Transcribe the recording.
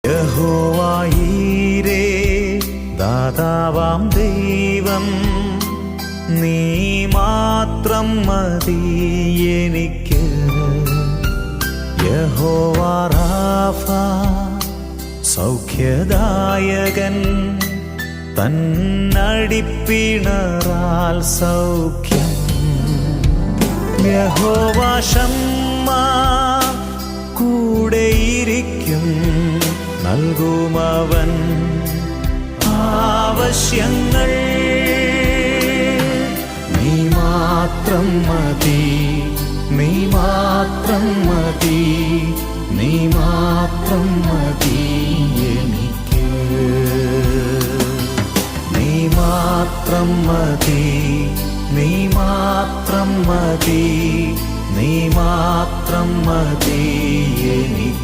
യഹോവയീരേ ദാതാവാം ദൈവം, നീ മാത്രം മതി എനിക്ക്. യഹോവ റാഫ സൗഖ്യദായകൻ, തന്നടിപ്പിണറാൽ സൗഖ്യം. യഹോവ ശമ്മ കൂടെയിരിക്കും, നൽകുമവൻ ആവശ്യങ്ങൾ. നീ മാത്രം മതി, നീ മാത്രം മതി, നീ മാത്രം മതി എനിക്ക്. നീ മാത്രം മതി, നീ മാത്രം മതി, നീ മാത്രം മതി എനിക്ക്.